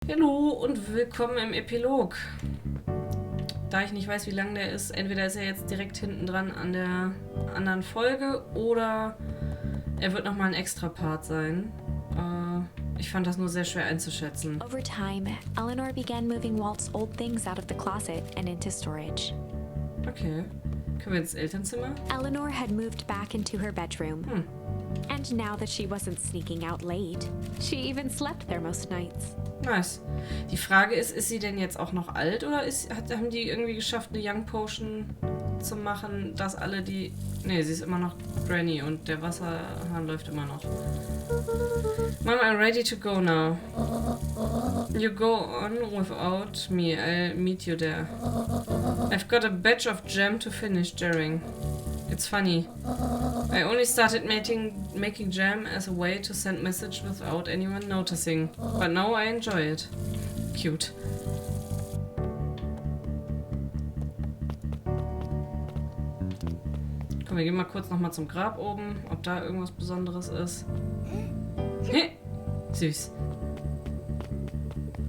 Hallo und willkommen im Epilog. Da ich nicht weiß, wie lang der ist, entweder ist er jetzt direkt hinten dran an der anderen Folge oder er wird nochmal ein Extra-Part sein. Ich fand das nur sehr schwer einzuschätzen. Over time, Eleanor began moving Walt's old things out of the closet and into storage. Okay. Können wir ins Elternzimmer? Eleanor had moved back into her bedroom. And now that she wasn't sneaking out late, she even slept there most nights. Nice. Die Frage ist sie denn jetzt auch noch alt oder haben die irgendwie geschafft, eine Young Potion zu machen, dass alle die... Ne, sie ist immer noch Granny und der Wasserhahn läuft immer noch. Mom, I'm ready to go now. You go on without me. I'll meet you there. I've got a batch of jam to finish jarring. It's funny. I only started making jam as a way to send message without anyone noticing. But now I enjoy it. Cute. Komm, wir gehen mal kurz nochmal zum Grab oben, ob da irgendwas Besonderes ist. Hey, süß.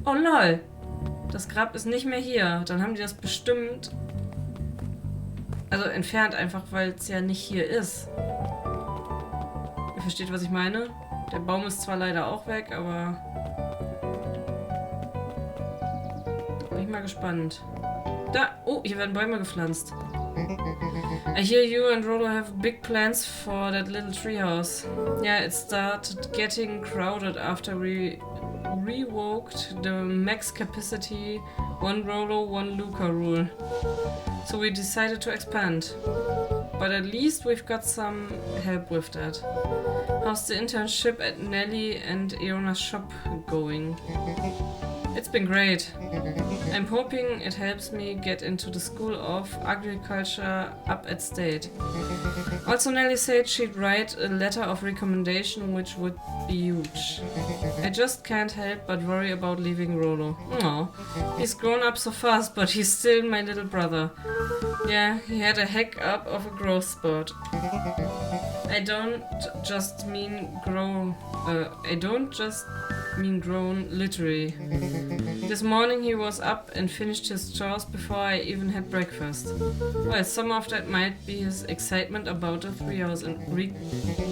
Oh lol. Das Grab ist nicht mehr hier. Dann haben die das bestimmt... Also entfernt einfach, weil es ja nicht hier ist. Ihr versteht, was ich meine? Der Baum ist zwar leider auch weg, aber... Bin ich mal gespannt. Da! Oh, hier werden Bäume gepflanzt. I hear you and Rolo have big plans for that little treehouse. Yeah, it started getting crowded after we revoked the max capacity, one Rolo, one Luka rule. So we decided to expand. But at least we've got some help with that. How's the internship at Nelly and Iona's shop going? It's been great. I'm hoping it helps me get into the School of Agriculture up at State. Also, Nelly said she'd write a letter of recommendation, which would be huge. I just can't help but worry about leaving Rolo. Aw, he's grown up so fast, but he's still my little brother. Yeah, he had a heck up of a growth spurt. I don't just mean grown literally. This morning he was up and finished his chores before I even had breakfast. Well, some of that might be his excitement about the treehouse and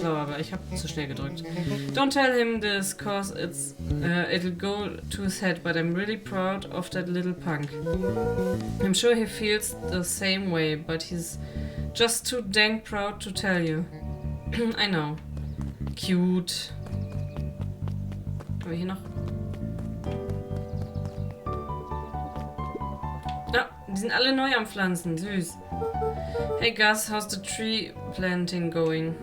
blah, blah, ich hab zu schnell gedrückt. Don't tell him this, cause it'll go to his head, but I'm really proud of that little punk. I'm sure he feels the same way, but he's just too dang proud to tell you. I know. Cute. Haben wir hier noch? Ja, die sind alle neu am Pflanzen. Süß. Hey Gus, how's the tree planting going?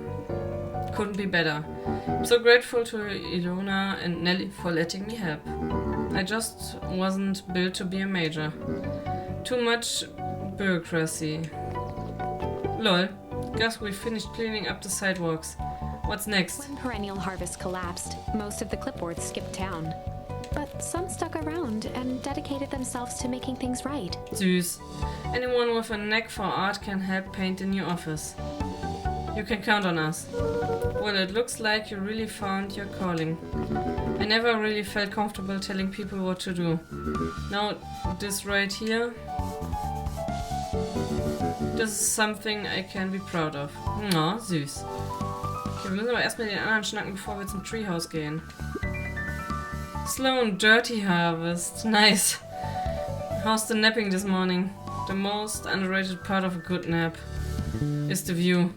Couldn't be better. I'm so grateful to Ilona and Nelly for letting me help. I just wasn't built to be a major. Too much bureaucracy. Lol. Gus, we finished cleaning up the sidewalks. What's next? When perennial harvest collapsed, most of the clipboards skipped town. But some stuck around and dedicated themselves to making things right. Süß. Anyone with a knack for art can help paint the new office. You can count on us. Well, it looks like you really found your calling. I never really felt comfortable telling people what to do. Now, this right here. This is something I can be proud of. Na, süß. Okay, wir müssen aber erstmal den anderen schnacken, bevor wir zum Treehouse gehen. Slow and dirty harvest. Nice. How's the napping this morning? The most underrated part of a good nap is the view.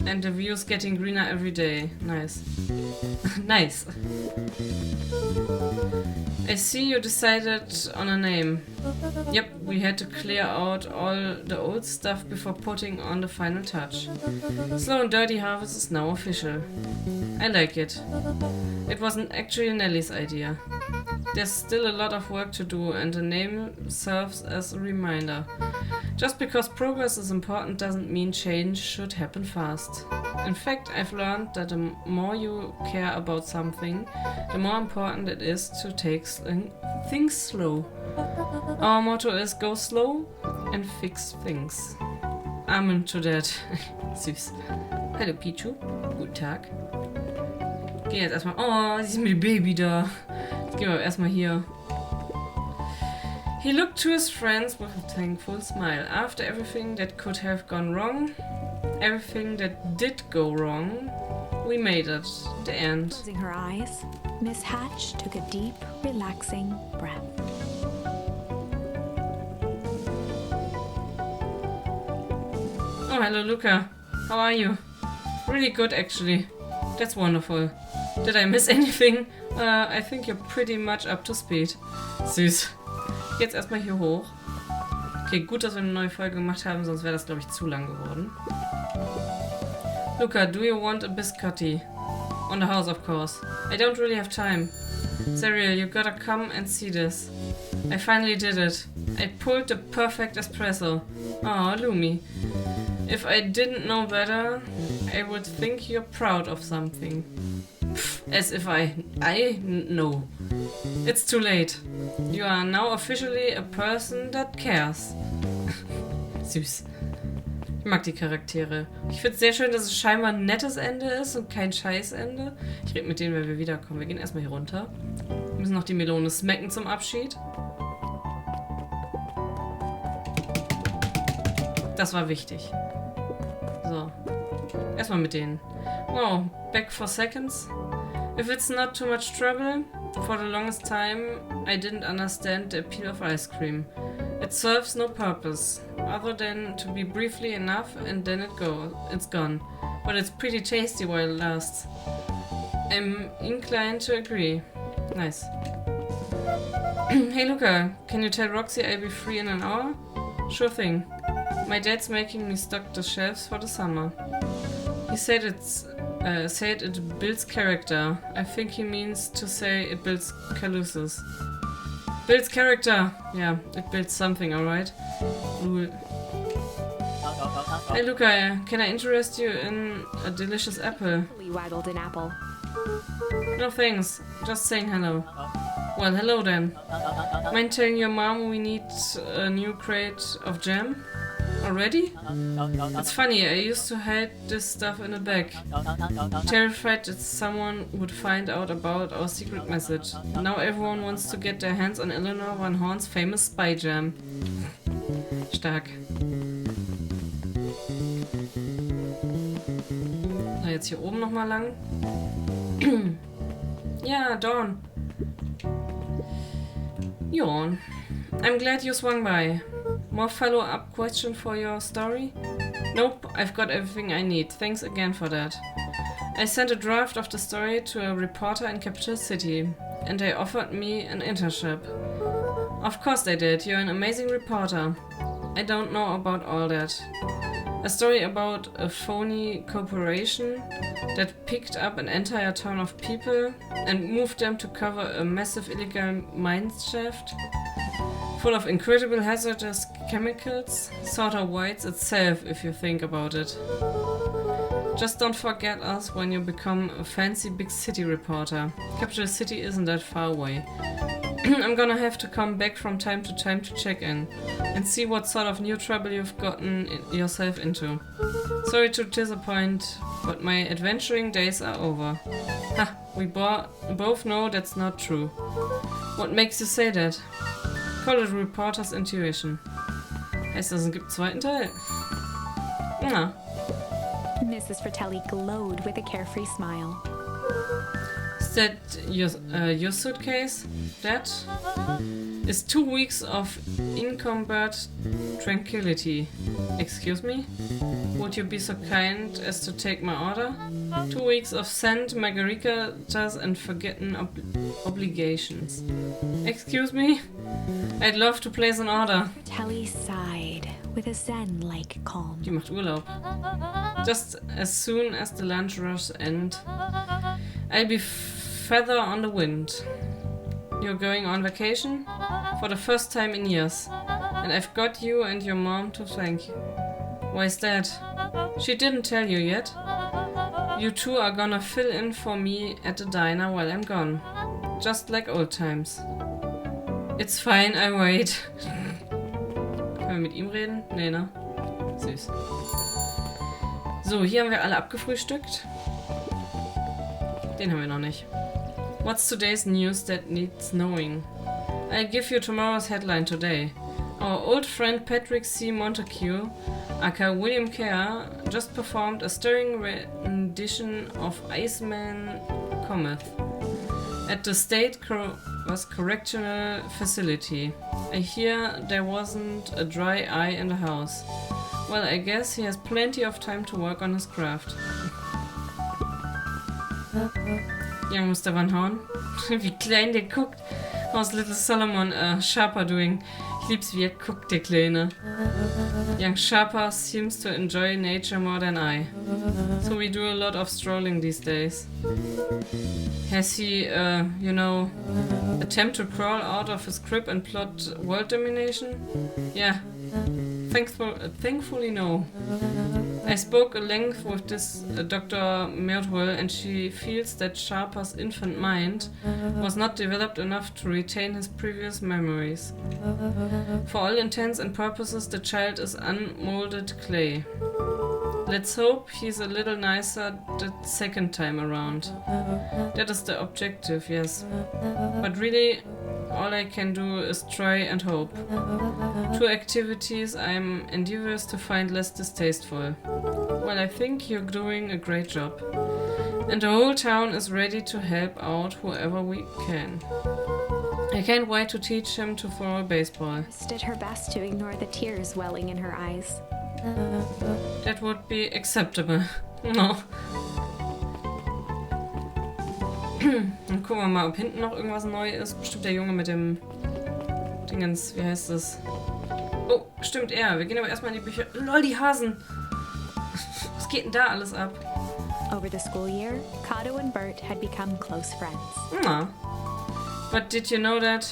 And the view's getting greener every day. Nice. Nice. I see you decided on a name. Yep, we had to clear out all the old stuff before putting on the final touch. Slow and Dirty Harvest is now official. I like it. It wasn't actually Nelly's idea. There's still a lot of work to do and the name serves as a reminder. Just because progress is important doesn't mean change should happen fast. In fact, I've learned that the more you care about something, the more important it is to take things slow. Our motto is go slow and fix things. Amen to that. Süß. Hallo Pichu. Guten Tag. Geh jetzt erstmal. Oh, sie ist mit dem Baby da. Jetzt gehen wir erstmal hier. He looked to his friends with a thankful smile. After everything that could have gone wrong, everything that did go wrong, we made it. The end. Closing her eyes, Miss Hatch took a deep, relaxing breath. Oh, hello, Luka. How are you? Really good, actually. That's wonderful. Did I miss anything? I think you're pretty much up to speed. Süß. Jetzt erstmal hier hoch. Okay, gut, dass wir eine neue Folge gemacht haben, sonst wäre das, glaube ich, zu lang geworden. Luka, do you want a biscotti? On the house, of course. I don't really have time. Serial, you gotta come and see this. I finally did it. I pulled the perfect espresso. Oh, Lumi. If I didn't know better, I would think you're proud of something. Pff, as if I know. It's too late. You are now officially a person that cares. Süß. Ich mag die Charaktere. Ich finde es sehr schön, dass es scheinbar ein nettes Ende ist und kein Scheißende. Ich rede mit denen, wenn wir wiederkommen. Wir gehen erstmal hier runter. Wir müssen noch die Melone smacken zum Abschied. Das war wichtig. So. Erstmal mit denen. Wow, back for seconds. If it's not too much trouble, for the longest time I didn't understand the appeal of ice cream. It serves no purpose, other than to be briefly enough and then it's gone. But it's pretty tasty while it lasts. I'm inclined to agree. Nice. Hey Luka, can you tell Roxy I'll be free in an hour? Sure thing. My dad's making me stock the shelves for the summer. He said it builds character. I think he means to say it builds caluses. Builds character! Yeah, it builds something, alright. Hey Luca, can I interest you in a delicious apple? He waggled an apple. No thanks, just saying hello. Well, hello then. Mind telling your mom we need a new crate of jam? Already? It's funny, I used to hide this stuff in a bag. Terrified that someone would find out about our secret message. Now everyone wants to get their hands on Eleanor Van Horn's famous spy jam. Stark. So, jetzt hier oben nochmal lang. Ja, Dawn. Yawn. I'm glad you swung by. More follow-up question for your story? Nope, I've got everything I need. Thanks again for that. I sent a draft of the story to a reporter in Capital City, and they offered me an internship. Of course they did. You're an amazing reporter. I don't know about all that. A story about a phony corporation that picked up an entire town of people and moved them to cover a massive illegal mine shaft full of incredible hazardous chemicals, sort of whites itself if you think about it. Just don't forget us when you become a fancy big city reporter. Capital City isn't that far away. I'm gonna have to come back from time to check in and see what sort of new trouble you've gotten yourself into. Sorry to disappoint, but my adventuring days are over. Ha, we both know that's not true. What makes you say that? Call it reporter's intuition. Heißt das, es gibt einen zweiten Teil? Na. Mrs. Fratelli glowed with a carefree smile. Is that your suitcase? That is 2 weeks of encumbered tranquility. Excuse me? Would you be so kind as to take my order? 2 weeks of scent, margaritas and forgotten obligations. Excuse me? I'd love to place an order. Fratelli sighed with a zen-like calm. Die macht Urlaub. Just as soon as the lunch rush ends, I'll be feather on the wind. You're going on vacation? For the first time in years. And I've got you and your mom to thank. Why is that? She didn't tell you yet. You two are gonna fill in for me at the diner while I'm gone. Just like old times. It's fine, I wait. Können wir mit ihm reden? Nee, ne? Süß. So, hier haben wir alle abgefrühstückt. Den haben wir noch nicht. What's today's news that needs knowing? I'll give you tomorrow's headline today. Our old friend Patrick C. Montague, aka William Kerr, just performed a stirring rendition of Iceman Cometh at the State Correctional Facility. I hear there wasn't a dry eye in the house. Well, I guess he has plenty of time to work on his craft. Young Mr. Van Horn. Wie klein der guckt. How's little Solomon Sharper doing? Ich lieb's, wie er guckt, der Kleine. Young Sharper seems to enjoy nature more than I. So we do a lot of strolling these days. Has he, attempt to crawl out of his crib and plot world domination? Yeah. Thankfully, no. I spoke at length with this Dr. Merdwell, and she feels that Sharper's infant mind was not developed enough to retain his previous memories. For all intents and purposes, the child is unmolded clay. Let's hope he's a little nicer the second time around. That is the objective, yes. But really, all I can do is try and hope. Two activities I'm endeavors to find less distasteful. Well, I think you're doing a great job. And the whole town is ready to help out whoever we can. I can't wait to teach him to throw a baseball. Did her best to ignore the tears welling in her eyes. That would be acceptable. No. Dann gucken wir mal, ob hinten noch irgendwas neu ist. Bestimmt der Junge mit dem Dingens, wie heißt das? Oh, stimmt er. Wir gehen aber erstmal in die Bücher. Lol, die Hasen! Was geht denn da alles ab? Over the school year, Kato and Bert had become close friends. Ah. But did you know that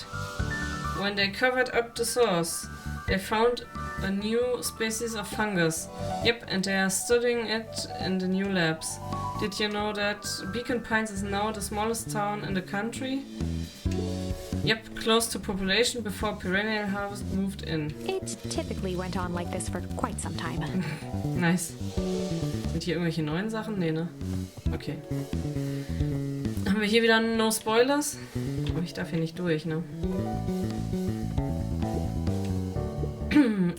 when they covered up the source, they found a new species of fungus? Yep, and they are studying it in the new labs. Did you know that Beacon Pines is now the smallest town in the country? Yep, close to population before perennial harvest moved in. It typically went on like this for quite some time. Nice. Sind hier irgendwelche neuen Sachen? Nee, ne? Okay. Haben wir hier wieder No Spoilers? Aber ich darf hier nicht durch, ne?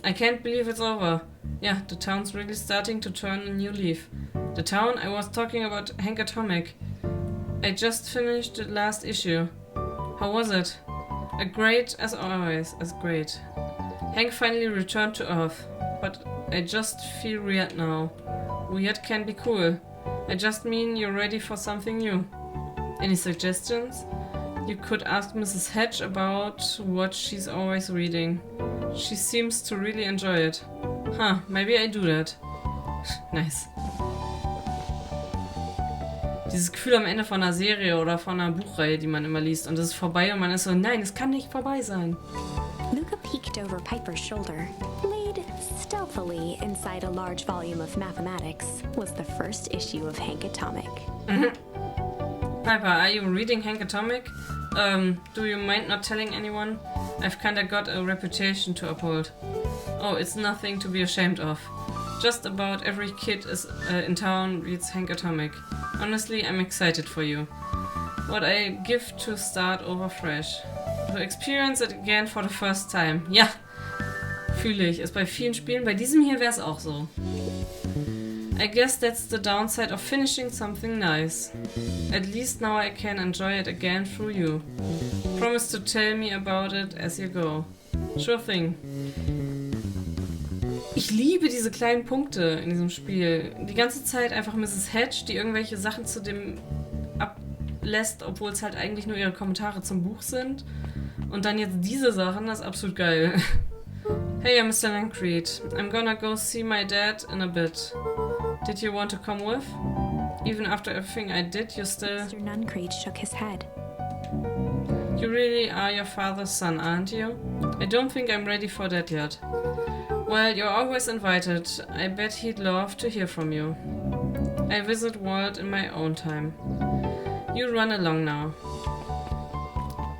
I can't believe it's over. Yeah, the town's really starting to turn a new leaf. The town I was talking about, Hank Atomic. I just finished the last issue. How was it? A great, as always, as great. Hank finally returned to Earth, but I just feel weird now. Weird can be cool. I just mean you're ready for something new. Any suggestions? You could ask Mrs. Hedge about what she's always reading. She seems to really enjoy it. Huh, maybe I do that. Nice. Dieses Gefühl am Ende von einer Serie oder von einer Buchreihe, die man immer liest, und es ist vorbei und man ist so, nein, es kann nicht vorbei sein. Luka peeked over Piper's shoulder. Laid stealthily inside a large volume of mathematics was the first issue of Hank Atomic. Piper, are you reading Hank Atomic? Do you mind not telling anyone? I've kinda got a reputation to uphold. Oh, it's nothing to be ashamed of. Just about every kid in town reads Hank Atomic. Honestly, I'm excited for you. What I give to start over fresh. To experience it again for the first time. Ja, fühle ich. Ist bei vielen Spielen. Bei diesem hier wäre es auch so. I guess that's the downside of finishing something nice. At least now I can enjoy it again through you. Promise to tell me about it as you go. Sure thing. Ich liebe diese kleinen Punkte in diesem Spiel. Die ganze Zeit einfach Mrs. Hedge, die irgendwelche Sachen zu dem ablässt, obwohl es halt eigentlich nur ihre Kommentare zum Buch sind. Und dann jetzt diese Sachen, das ist absolut geil. Hey, Mr. Lancreed. I'm gonna go see my dad in a bit. Did you want to come with? Even after everything I did, you still... Mr. Nuncreed shook his head. You really are your father's son, aren't you? I don't think I'm ready for that yet. Well, you're always invited. I bet he'd love to hear from you. I visit Walt in my own time. You run along now.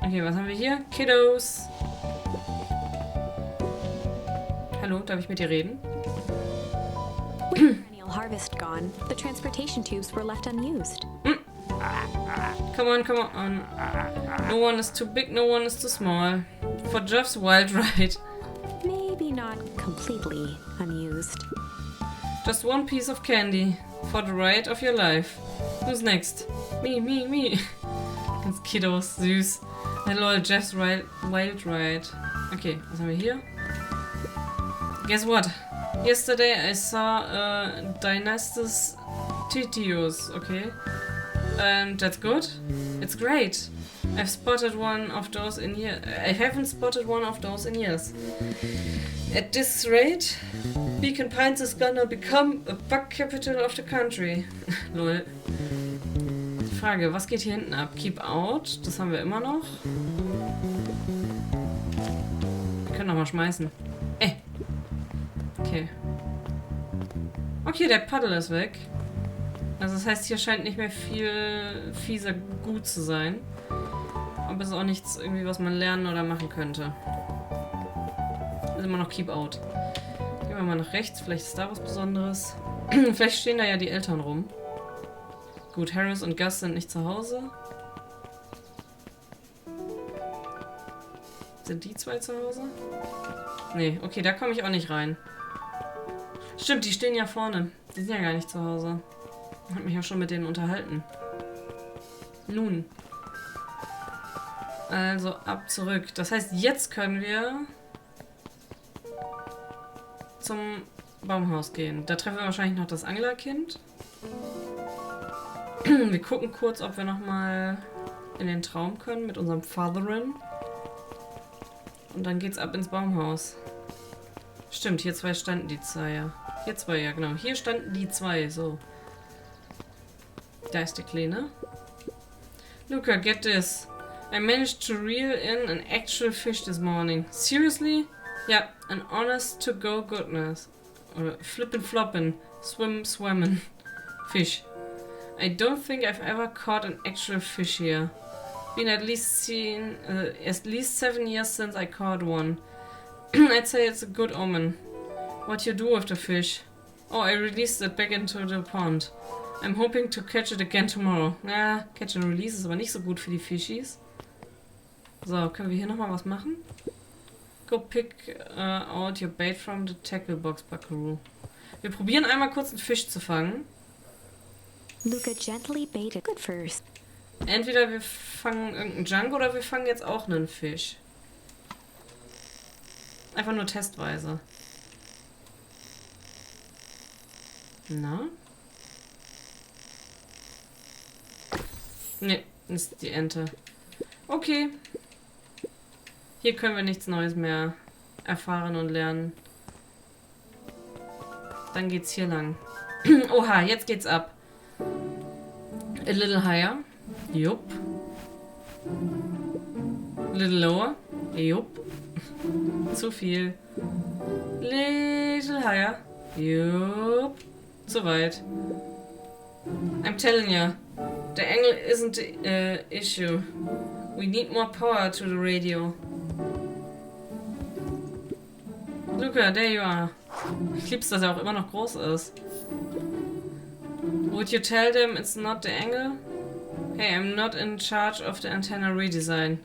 Okay, was haben wir hier? Kiddos. Hallo, darf ich mit dir reden? With the perennial harvest gone, the transportation tubes were left unused. Come on, come on. No one is too big, no one is too small. For Jeff's wild ride. Maybe not completely unused. Just one piece of candy. For the ride of your life. Who's next? Me. Ganz Kiddos, süß. Hello, Jeff's wild ride. Okay, was haben wir hier? Guess what? Yesterday I saw a Dynastis Titius, okay? And that's good? It's great. I've spotted one of those in here. I haven't spotted one of those in years. At this rate, Beacon Pines is gonna become a bug capital of the country. Lol. Die Frage, was geht hier hinten ab? Keep out, das haben wir immer noch. Wir können noch mal schmeißen. Okay. Okay, der Paddel ist weg. Also das heißt, hier scheint nicht mehr viel fieser gut zu sein. Aber es ist auch nichts irgendwie, was man lernen oder machen könnte. Ist immer noch Keep Out. Gehen wir mal nach rechts, vielleicht ist da was Besonderes. Vielleicht stehen da ja die Eltern rum. Gut, Harris und Gus sind nicht zu Hause. Sind die zwei zu Hause? Nee, okay, da komme ich auch nicht rein. Stimmt, die stehen ja vorne. Die sind ja gar nicht zu Hause. Ich habe mich ja schon mit denen unterhalten. Nun. Also ab zurück. Das heißt, jetzt können wir zum Baumhaus gehen. Da treffen wir wahrscheinlich noch das Anglerkind. Wir gucken kurz, ob wir nochmal in den Traum können mit unserem Fatherin. Und dann geht's ab ins Baumhaus. Stimmt, hier zwei standen die zwei, ja. Hier zwei, ja genau. Hier standen die zwei, so. Da ist der Kleine. Luka, get this. I managed to reel in an actual fish this morning. Seriously? Yeah, an honest to go goodness. Or flippin' floppin'. Swimmin'. Fish. I don't think I've ever caught an actual fish here. Been at least 7 years since I caught one. I'd say it's a good omen. What you do with the fish? Oh, I released it back into the pond. I'm hoping to catch it again tomorrow. Ja, catch and release ist aber nicht so gut für die Fischies. So, können wir hier nochmal was machen? Go pick out your bait from the tackle box, Buckaroo. Wir probieren einmal kurz einen Fisch zu fangen. Luka gently baited good first. Entweder wir fangen irgendeinen Junk oder wir fangen jetzt auch einen Fisch. Einfach nur testweise. Na? Ne, ist die Ente. Okay. Hier können wir nichts Neues mehr erfahren und lernen. Dann geht's hier lang. Oha, jetzt geht's ab. A little higher. Jupp. A little lower. Jupp. Zu viel. Little higher. Jupp. Zu weit. I'm telling you, the angle isn't the issue. We need more power to the radio. Luka, there you are. Ich lieb's, dass er auch immer noch groß ist. Would you tell them it's not the angle? Hey, I'm not in charge of the antenna redesign.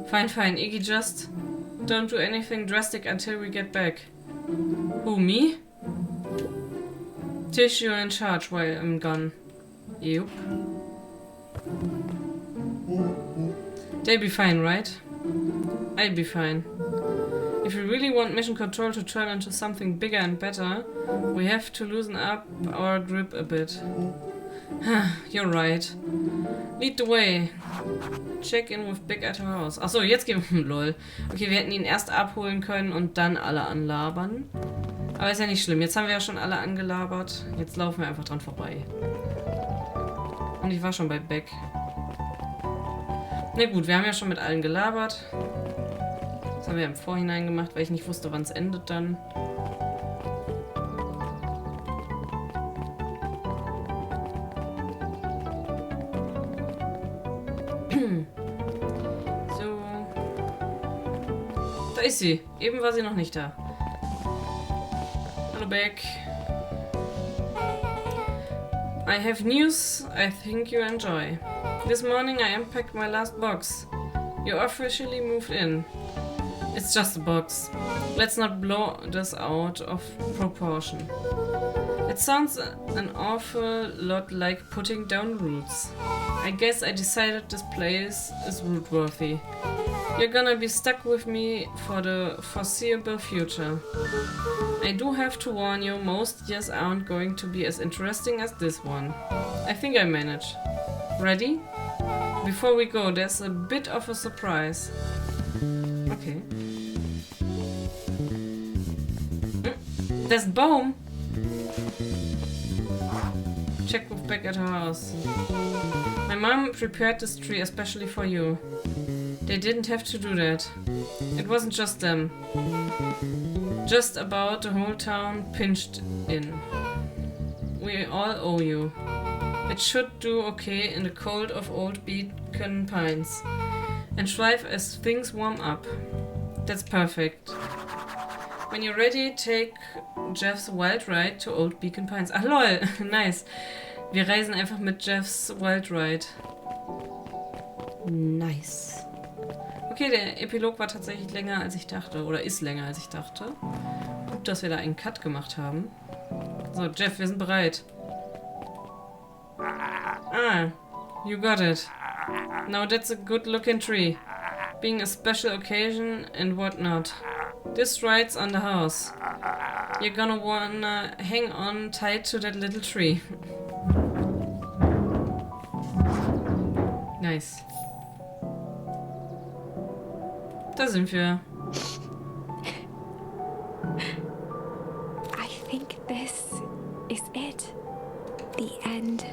Fine, fine, Iggy, just don't do anything drastic until we get back. Who, me? Tish, you're in charge while I'm gone. Yup. They'll be fine, right? I'll be fine. If we really want mission control to turn into something bigger and better, we have to loosen up our grip a bit. You're right. Lead the way. Check in with Big at her house. Achso, jetzt gehen wir... Lol. Okay, wir hätten ihn erst abholen können und dann alle anlabern. Aber ist ja nicht schlimm. Jetzt haben wir ja schon alle angelabert. Jetzt laufen wir einfach dran vorbei. Und ich war schon bei Beck. Na gut, wir haben ja schon mit allen gelabert. Das haben wir im Vorhinein gemacht, weil ich nicht wusste, wann es endet dann. So. Da ist sie. Eben war sie noch nicht da. Hallo Beck. I have news I think you enjoy. This morning I unpacked my last box. You officially moved in. It's just a box. Let's not blow this out of proportion. It sounds an awful lot like putting down roots. I guess I decided this place is root-worthy. You're gonna be stuck with me for the foreseeable future. I do have to warn you, most years aren't going to be as interesting as this one. I think I manage. Ready? Before we go, there's a bit of a surprise. Okay. There's Baum! Check with back at her house. My mom prepared this tree especially for you. They didn't have to do that. It wasn't just them. Just about the whole town pinched in. We all owe you. It should do okay in the cold of old Beacon Pines. And thrive as things warm up. That's perfect. When you're ready, take Jeff's wild ride to old Beacon Pines. Ach lol, nice. Wir reisen einfach mit Jeffs wild ride. Nice. Okay, der Epilog war tatsächlich länger als ich dachte. Oder ist länger als ich dachte. Gut, dass wir da einen Cut gemacht haben. So, Jeff, wir sind bereit. Ah, you got it. Now that's a good looking tree. Being a special occasion and whatnot. This ride's on the house. You're gonna wanna hang on tight to that little tree. Nice. Da sind wir. I think this is it. The end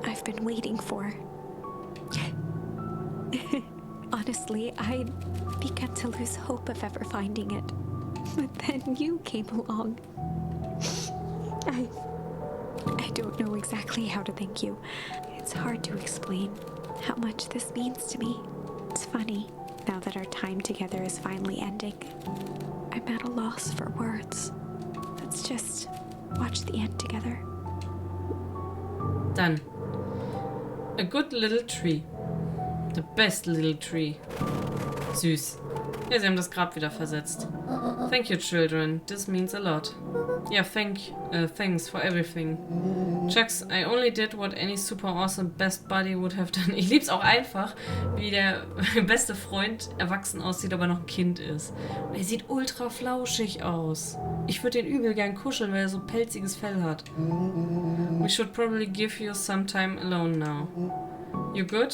I've been waiting for. Honestly, I'd begun to lose hope of ever finding it. But then you came along. I don't know exactly how to thank you. It's hard to explain how much this means to me. It's funny, now that our time together is finally ending. I'm at a loss for words. Let's just watch the end together. Dann. A good little tree. The best little tree. Süß. Ja, sie haben das Grab wieder versetzt. Thank you, children. This means a lot. Yeah, thanks for everything. Chucks, I only did what any super awesome best buddy would have done. Ich lieb's auch einfach, wie der beste Freund erwachsen aussieht, aber noch ein Kind ist. Und er sieht ultra flauschig aus. Ich würde den übel gern kuscheln, weil er so pelziges Fell hat. We should probably give you some time alone now. You good?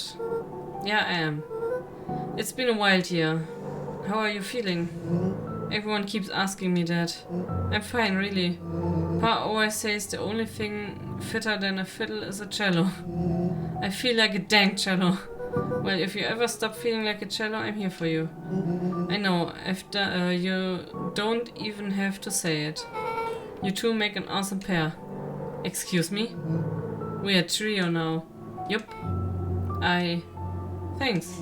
Yeah, I am. It's been a wild year. How are you feeling? Everyone keeps asking me that. I'm fine, really. Pa always says the only thing fitter than a fiddle is a cello. I feel like a dang cello. Well, if you ever stop feeling like a cello, I'm here for you. I know, you don't even have to say it. You two make an awesome pair. Excuse me? We're a trio now. Yup. Thanks.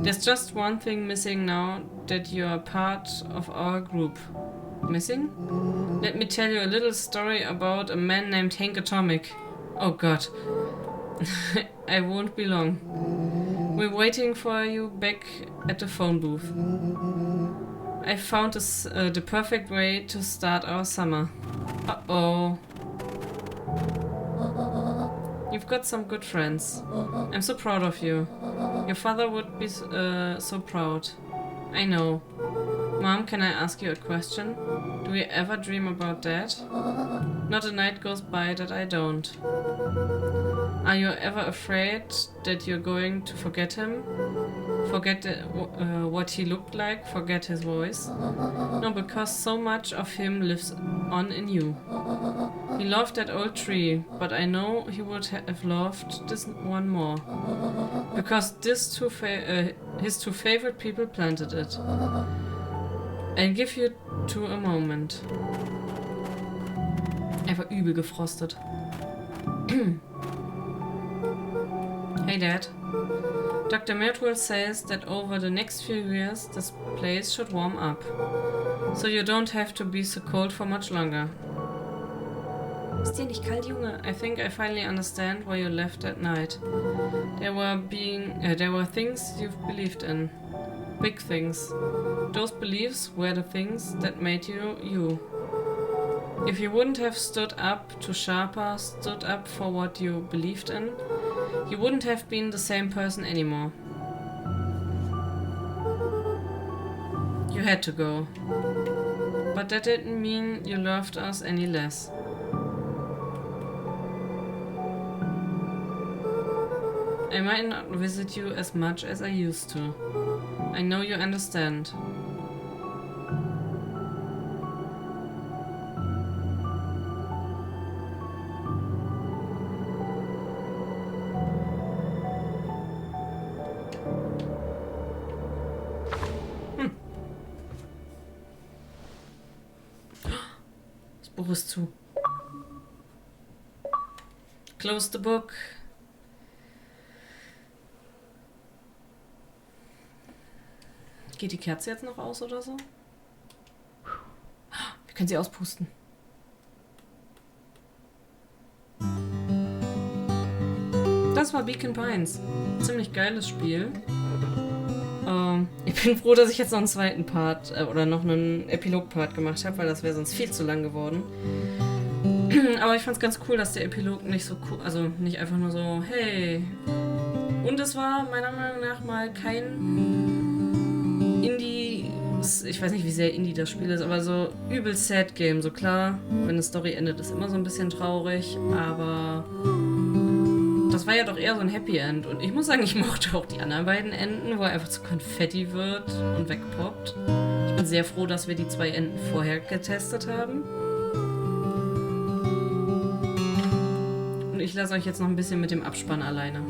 There's just one thing missing now that you're part of our group. Missing? Let me tell you a little story about a man named Hank Atomic. Oh god. I won't be long. We're waiting for you back at the phone booth. I found the perfect way to start our summer. Uh-oh. You've got some good friends. I'm so proud of you. Your father would be so proud. I know. Mom, can I ask you a question? Do you ever dream about Dad? Not a night goes by that I don't. Are you ever afraid that you're going to forget him? Forget what he looked like? Forget his voice? No, because so much of him lives on in you. He loved that old tree, but I know he would have loved this one more. Because his two favorite people planted it. I'll give you two a moment. Er war übel gefrostet. Hey Dad. Dr. Mirtwell says that over the next few years this place should warm up. So you don't have to be so cold for much longer. Ist dir nicht kalt, Junge? I think I finally understand why you left at night. There were things you've believed in. Big things. Those beliefs were the things that made you, you. If you wouldn't have stood up to sharper, stood up for what you believed in, you wouldn't have been the same person anymore. You had to go. But that didn't mean you loved us any less. I might not visit you as much as I used to. I know you understand. Das Buch ist zu. Close the book. Geht die Kerze jetzt noch aus oder so? Wir können sie auspusten. Das war Beacon Pines. Ziemlich geiles Spiel. Ich bin froh, dass ich jetzt noch einen zweiten Part oder noch einen Epilog-Part gemacht habe, weil das wäre sonst viel zu lang geworden. Aber ich fand es ganz cool, dass der Epilog nicht so cool, also nicht einfach nur so, hey. Und es war meiner Meinung nach mal kein Indie, ich weiß nicht, wie sehr Indie das Spiel ist, aber so übel sad Game. So klar, wenn eine Story endet, ist immer so ein bisschen traurig, aber das war ja doch eher so ein Happy End. Und ich muss sagen, ich mochte auch die anderen beiden Enden, wo er einfach zu Konfetti wird und wegpoppt. Ich bin sehr froh, dass wir die 2 Enden vorher getestet haben. Und ich lasse euch jetzt noch ein bisschen mit dem Abspann alleine.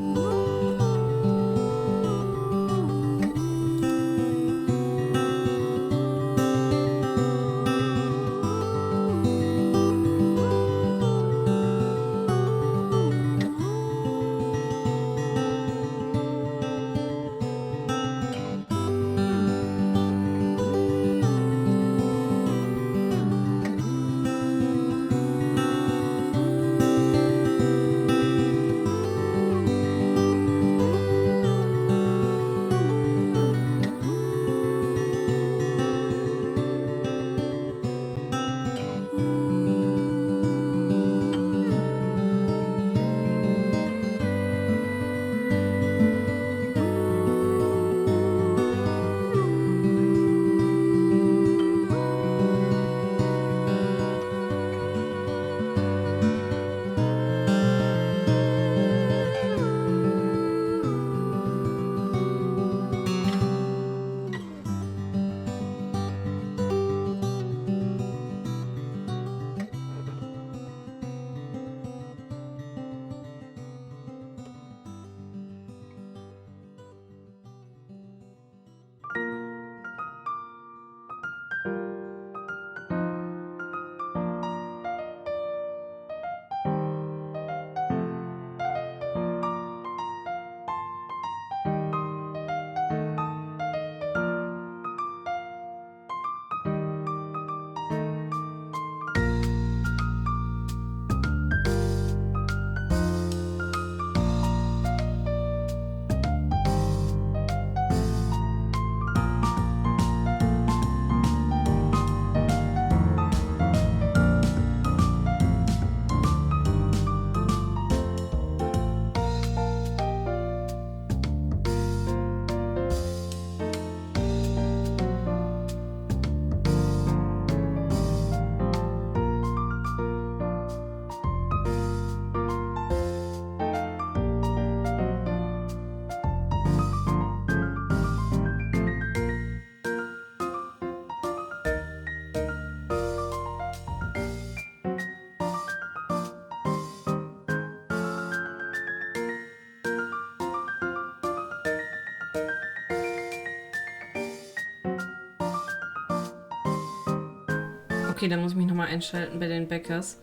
Okay, dann muss ich mich nochmal einschalten bei den Bäckers.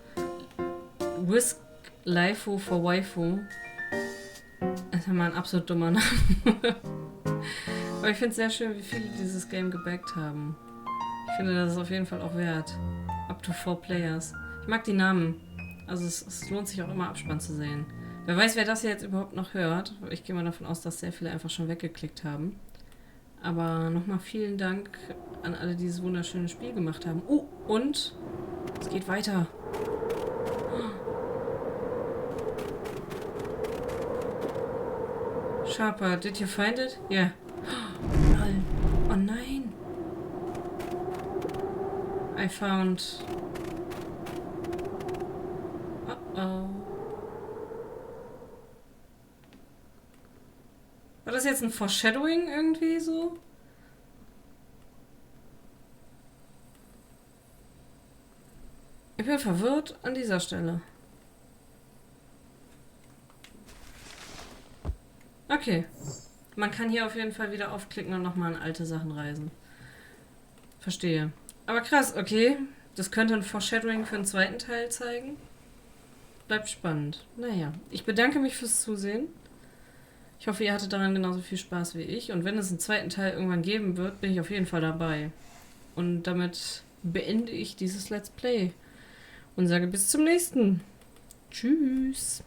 Whisk Laifu for Waifu. Das ist ja mal ein absolut dummer Name. Aber ich finde es sehr schön, wie viele dieses Game gebackt haben. Ich finde, das ist auf jeden Fall auch wert. Up to 4 Players. Ich mag die Namen. Also es lohnt sich auch immer Abspann zu sehen. Wer weiß, wer das hier jetzt überhaupt noch hört. Ich gehe mal davon aus, dass sehr viele einfach schon weggeklickt haben. Aber nochmal vielen Dank an alle, die dieses wunderschöne Spiel gemacht haben. Und es geht weiter. Sharper, did you find it? Yeah. Oh nein. I found... Oh. War das jetzt ein Foreshadowing irgendwie so? Ich bin verwirrt an dieser Stelle. Okay. Man kann hier auf jeden Fall wieder aufklicken und nochmal an alte Sachen reisen. Verstehe. Aber krass, okay. Das könnte ein Foreshadowing für einen zweiten Teil zeigen. Bleibt spannend. Naja, ich bedanke mich fürs Zusehen. Ich hoffe, ihr hattet daran genauso viel Spaß wie ich. Und wenn es einen zweiten Teil irgendwann geben wird, bin ich auf jeden Fall dabei. Und damit beende ich dieses Let's Play. Und sage bis zum nächsten. Tschüss.